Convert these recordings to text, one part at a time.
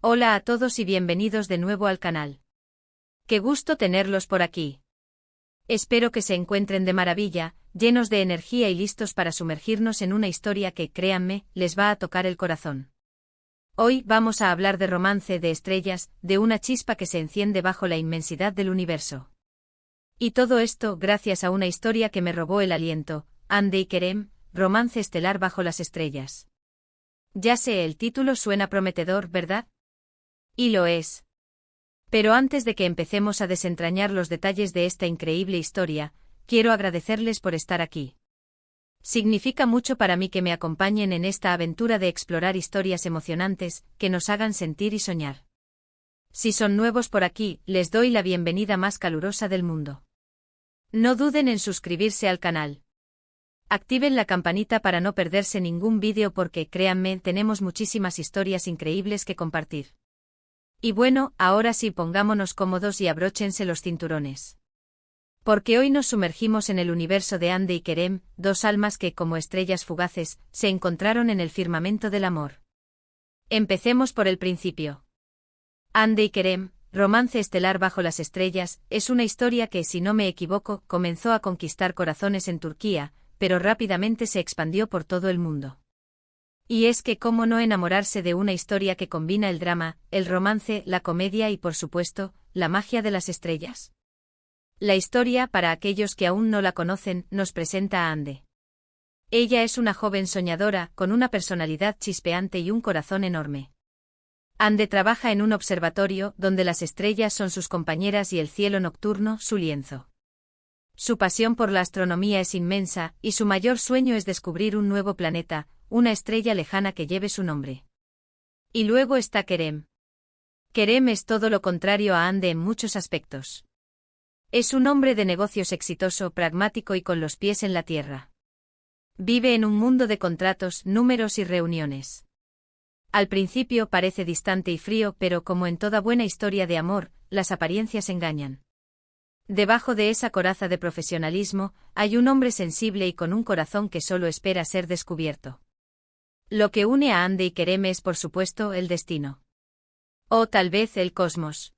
Hola a todos y bienvenidos de nuevo al canal. Qué gusto tenerlos por aquí. Espero que se encuentren de maravilla, llenos de energía y listos para sumergirnos en una historia que, créanme, les va a tocar el corazón. Hoy vamos a hablar de Romance de Estrellas, de una chispa que se enciende bajo la inmensidad del universo. Y todo esto gracias a una historia que me robó el aliento, Hande y Kerem, Romance estelar bajo las estrellas. Ya sé, el título suena prometedor, ¿verdad? Y lo es. Pero antes de que empecemos a desentrañar los detalles de esta increíble historia, quiero agradecerles por estar aquí. Significa mucho para mí que me acompañen en esta aventura de explorar historias emocionantes, que nos hagan sentir y soñar. Si son nuevos por aquí, les doy la bienvenida más calurosa del mundo. No duden en suscribirse al canal. Activen la campanita para no perderse ningún vídeo porque, créanme, tenemos muchísimas historias increíbles que compartir. Y bueno, ahora sí, pongámonos cómodos y abróchense los cinturones. Porque hoy nos sumergimos en el universo de Hande y Kerem, dos almas que, como estrellas fugaces, se encontraron en el firmamento del amor. Empecemos por el principio. Hande y Kerem, Romance estelar bajo las estrellas, es una historia que, si no me equivoco, comenzó a conquistar corazones en Turquía, pero rápidamente se expandió por todo el mundo. Y es que cómo no enamorarse de una historia que combina el drama, el romance, la comedia y por supuesto, la magia de las estrellas. La historia, para aquellos que aún no la conocen, nos presenta a Hande. Ella es una joven soñadora, con una personalidad chispeante y un corazón enorme. Hande trabaja en un observatorio, donde las estrellas son sus compañeras y el cielo nocturno, su lienzo. Su pasión por la astronomía es inmensa, y su mayor sueño es descubrir un nuevo planeta, una estrella lejana que lleve su nombre. Y luego está Kerem. Kerem es todo lo contrario a Hande en muchos aspectos. Es un hombre de negocios exitoso, pragmático y con los pies en la tierra. Vive en un mundo de contratos, números y reuniones. Al principio parece distante y frío, pero como en toda buena historia de amor, las apariencias engañan. Debajo de esa coraza de profesionalismo, hay un hombre sensible y con un corazón que solo espera ser descubierto. Lo que une a Hande y Kerem es, por supuesto, el destino. O tal vez el cosmos.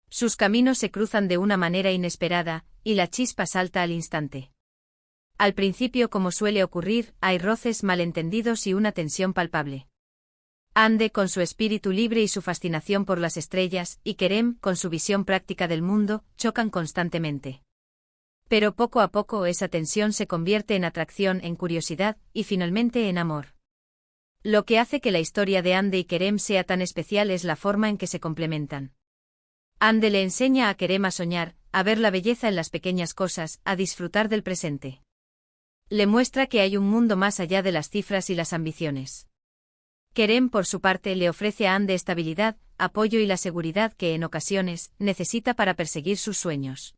Sus caminos se cruzan de una manera inesperada, y la chispa salta al instante. Al principio, como suele ocurrir, hay roces, malentendidos y una tensión palpable. Hande, con su espíritu libre y su fascinación por las estrellas, y Kerem, con su visión práctica del mundo, chocan constantemente. Pero poco a poco esa tensión se convierte en atracción, en curiosidad, y finalmente en amor. Lo que hace que la historia de Hande y Kerem sea tan especial es la forma en que se complementan. Hande le enseña a Kerem a soñar, a ver la belleza en las pequeñas cosas, a disfrutar del presente. Le muestra que hay un mundo más allá de las cifras y las ambiciones. Kerem, por su parte, le ofrece a Hande estabilidad, apoyo y la seguridad que, en ocasiones, necesita para perseguir sus sueños.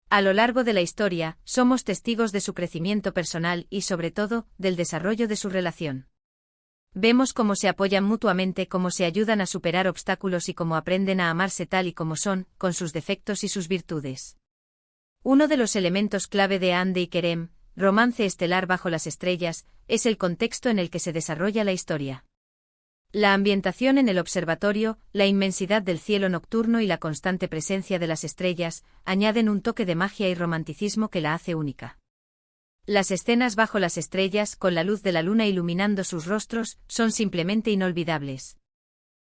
A lo largo de la historia, somos testigos de su crecimiento personal y, sobre todo, del desarrollo de su relación. Vemos cómo se apoyan mutuamente, cómo se ayudan a superar obstáculos y cómo aprenden a amarse tal y como son, con sus defectos y sus virtudes. Uno de los elementos clave de Hande y Kerem, Romance estelar bajo las estrellas, es el contexto en el que se desarrolla la historia. La ambientación en el observatorio, la inmensidad del cielo nocturno y la constante presencia de las estrellas, añaden un toque de magia y romanticismo que la hace única. Las escenas bajo las estrellas, con la luz de la luna iluminando sus rostros, son simplemente inolvidables.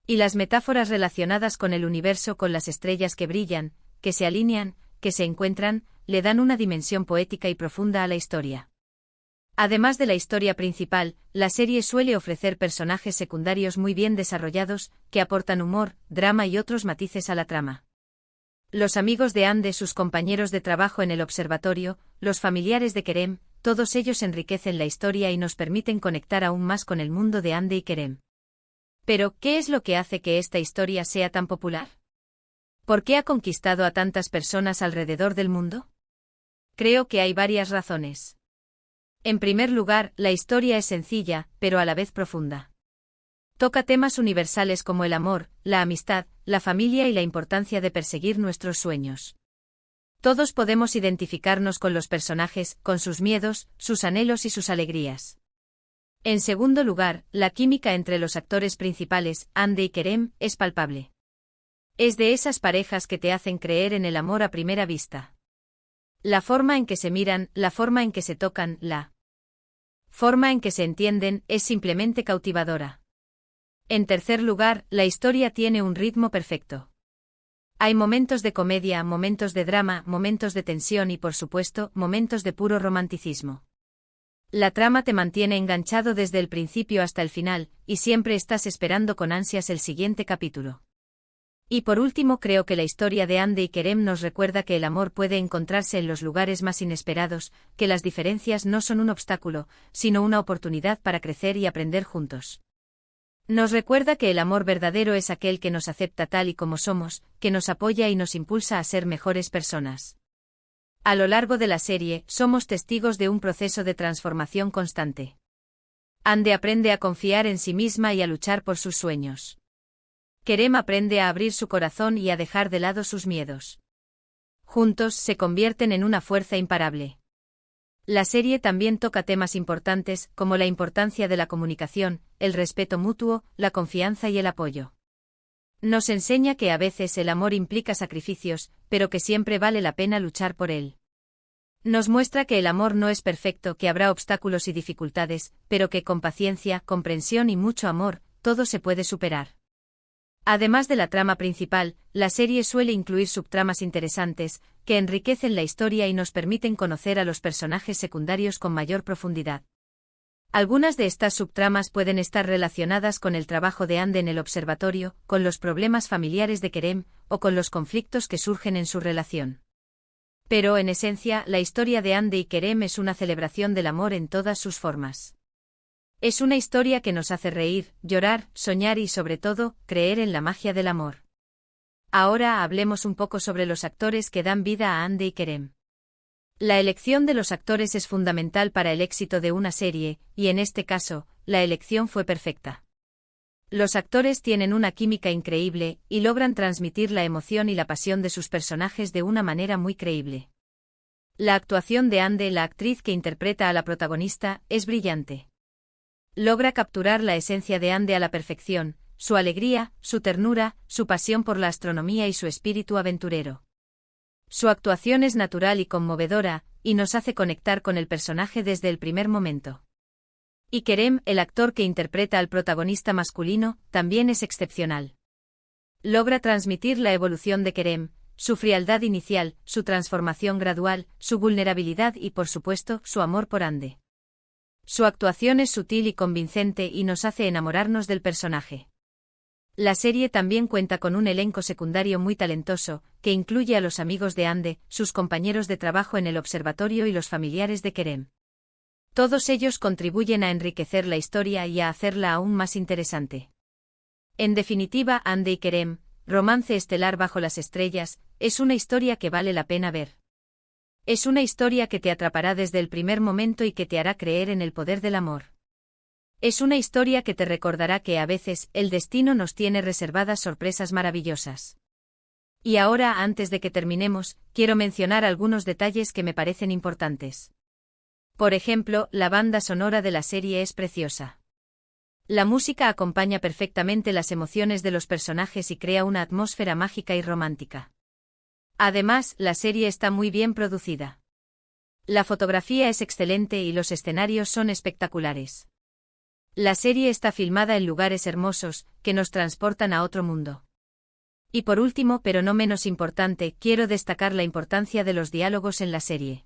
Y las metáforas relacionadas con el universo, con las estrellas que brillan, que se alinean, que se encuentran, le dan una dimensión poética y profunda a la historia. Además de la historia principal, la serie suele ofrecer personajes secundarios muy bien desarrollados, que aportan humor, drama y otros matices a la trama. Los amigos de Hande, sus compañeros de trabajo en el observatorio, los familiares de Kerem, todos ellos enriquecen la historia y nos permiten conectar aún más con el mundo de Hande y Kerem. Pero, ¿qué es lo que hace que esta historia sea tan popular? ¿Por qué ha conquistado a tantas personas alrededor del mundo? Creo que hay varias razones. En primer lugar, la historia es sencilla, pero a la vez profunda. Toca temas universales como el amor, la amistad, la familia y la importancia de perseguir nuestros sueños. Todos podemos identificarnos con los personajes, con sus miedos, sus anhelos y sus alegrías. En segundo lugar, la química entre los actores principales, Hande y Kerem, es palpable. Es de esas parejas que te hacen creer en el amor a primera vista. La forma en que se miran, la forma en que se tocan, la forma en que se entienden, es simplemente cautivadora. En tercer lugar, la historia tiene un ritmo perfecto. Hay momentos de comedia, momentos de drama, momentos de tensión y, por supuesto, momentos de puro romanticismo. La trama te mantiene enganchado desde el principio hasta el final, y siempre estás esperando con ansias el siguiente capítulo. Y por último, creo que la historia de Hande y Kerem nos recuerda que el amor puede encontrarse en los lugares más inesperados, que las diferencias no son un obstáculo, sino una oportunidad para crecer y aprender juntos. Nos recuerda que el amor verdadero es aquel que nos acepta tal y como somos, que nos apoya y nos impulsa a ser mejores personas. A lo largo de la serie, somos testigos de un proceso de transformación constante. Hande aprende a confiar en sí misma y a luchar por sus sueños. Kerem aprende a abrir su corazón y a dejar de lado sus miedos. Juntos se convierten en una fuerza imparable. La serie también toca temas importantes, como la importancia de la comunicación, el respeto mutuo, la confianza y el apoyo. Nos enseña que a veces el amor implica sacrificios, pero que siempre vale la pena luchar por él. Nos muestra que el amor no es perfecto, que habrá obstáculos y dificultades, pero que con paciencia, comprensión y mucho amor, todo se puede superar. Además de la trama principal, la serie suele incluir subtramas interesantes, que enriquecen la historia y nos permiten conocer a los personajes secundarios con mayor profundidad. Algunas de estas subtramas pueden estar relacionadas con el trabajo de Hande en el observatorio, con los problemas familiares de Kerem, o con los conflictos que surgen en su relación. Pero en esencia, la historia de Hande y Kerem es una celebración del amor en todas sus formas. Es una historia que nos hace reír, llorar, soñar y sobre todo, creer en la magia del amor. Ahora hablemos un poco sobre los actores que dan vida a Hande y Kerem. La elección de los actores es fundamental para el éxito de una serie, y en este caso, la elección fue perfecta. Los actores tienen una química increíble, y logran transmitir la emoción y la pasión de sus personajes de una manera muy creíble. La actuación de Hande, la actriz que interpreta a la protagonista, es brillante. Logra capturar la esencia de Hande a la perfección, su alegría, su ternura, su pasión por la astronomía y su espíritu aventurero. Su actuación es natural y conmovedora, y nos hace conectar con el personaje desde el primer momento. Y Kerem, el actor que interpreta al protagonista masculino, también es excepcional. Logra transmitir la evolución de Kerem, su frialdad inicial, su transformación gradual, su vulnerabilidad y, por supuesto, su amor por Hande. Su actuación es sutil y convincente y nos hace enamorarnos del personaje. La serie también cuenta con un elenco secundario muy talentoso, que incluye a los amigos de Hande, sus compañeros de trabajo en el observatorio y los familiares de Kerem. Todos ellos contribuyen a enriquecer la historia y a hacerla aún más interesante. En definitiva, Hande y Kerem, Romance estelar bajo las estrellas, es una historia que vale la pena ver. Es una historia que te atrapará desde el primer momento y que te hará creer en el poder del amor. Es una historia que te recordará que a veces el destino nos tiene reservadas sorpresas maravillosas. Y ahora, antes de que terminemos, quiero mencionar algunos detalles que me parecen importantes. Por ejemplo, la banda sonora de la serie es preciosa. La música acompaña perfectamente las emociones de los personajes y crea una atmósfera mágica y romántica. Además, la serie está muy bien producida. La fotografía es excelente y los escenarios son espectaculares. La serie está filmada en lugares hermosos, que nos transportan a otro mundo. Y por último, pero no menos importante, quiero destacar la importancia de los diálogos en la serie.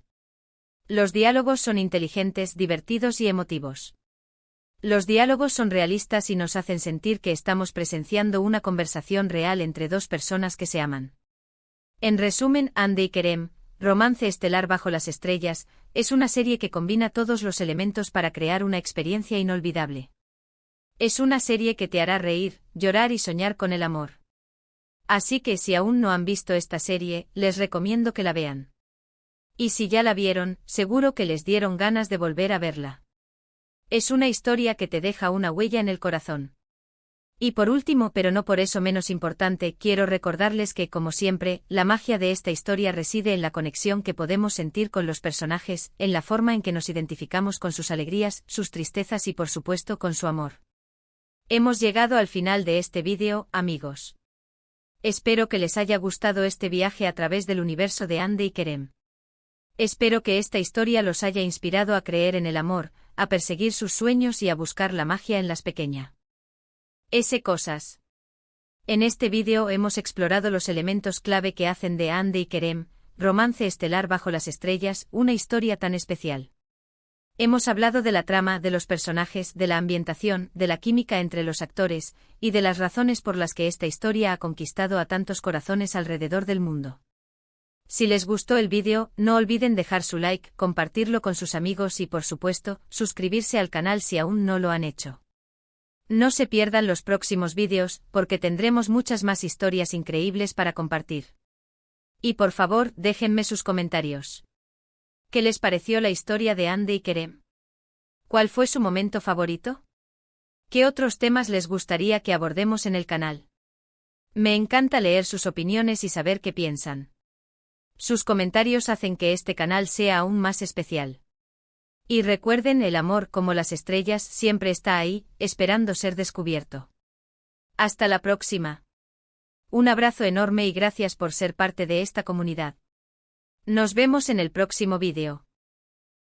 Los diálogos son inteligentes, divertidos y emotivos. Los diálogos son realistas y nos hacen sentir que estamos presenciando una conversación real entre dos personas que se aman. En resumen, Hande y Kerem, Romance estelar bajo las estrellas, es una serie que combina todos los elementos para crear una experiencia inolvidable. Es una serie que te hará reír, llorar y soñar con el amor. Así que si aún no han visto esta serie, les recomiendo que la vean. Y si ya la vieron, seguro que les dieron ganas de volver a verla. Es una historia que te deja una huella en el corazón. Y por último, pero no por eso menos importante, quiero recordarles que, como siempre, la magia de esta historia reside en la conexión que podemos sentir con los personajes, en la forma en que nos identificamos con sus alegrías, sus tristezas y por supuesto con su amor. Hemos llegado al final de este vídeo, amigos. Espero que les haya gustado este viaje a través del universo de Ande y Kerem. Espero que esta historia los haya inspirado a creer en el amor, a perseguir sus sueños y a buscar la magia en las pequeñas cosas. En este vídeo hemos explorado los elementos clave que hacen de Ande y Kerem, romance estelar bajo las estrellas, una historia tan especial. Hemos hablado de la trama, de los personajes, de la ambientación, de la química entre los actores, y de las razones por las que esta historia ha conquistado a tantos corazones alrededor del mundo. Si les gustó el vídeo, no olviden dejar su like, compartirlo con sus amigos y por supuesto, suscribirse al canal si aún no lo han hecho. No se pierdan los próximos vídeos, porque tendremos muchas más historias increíbles para compartir. Y por favor, déjenme sus comentarios. ¿Qué les pareció la historia de Ande y Kerem? ¿Cuál fue su momento favorito? ¿Qué otros temas les gustaría que abordemos en el canal? Me encanta leer sus opiniones y saber qué piensan. Sus comentarios hacen que este canal sea aún más especial. Y recuerden, el amor, como las estrellas, siempre está ahí, esperando ser descubierto. Hasta la próxima. Un abrazo enorme y gracias por ser parte de esta comunidad. Nos vemos en el próximo vídeo.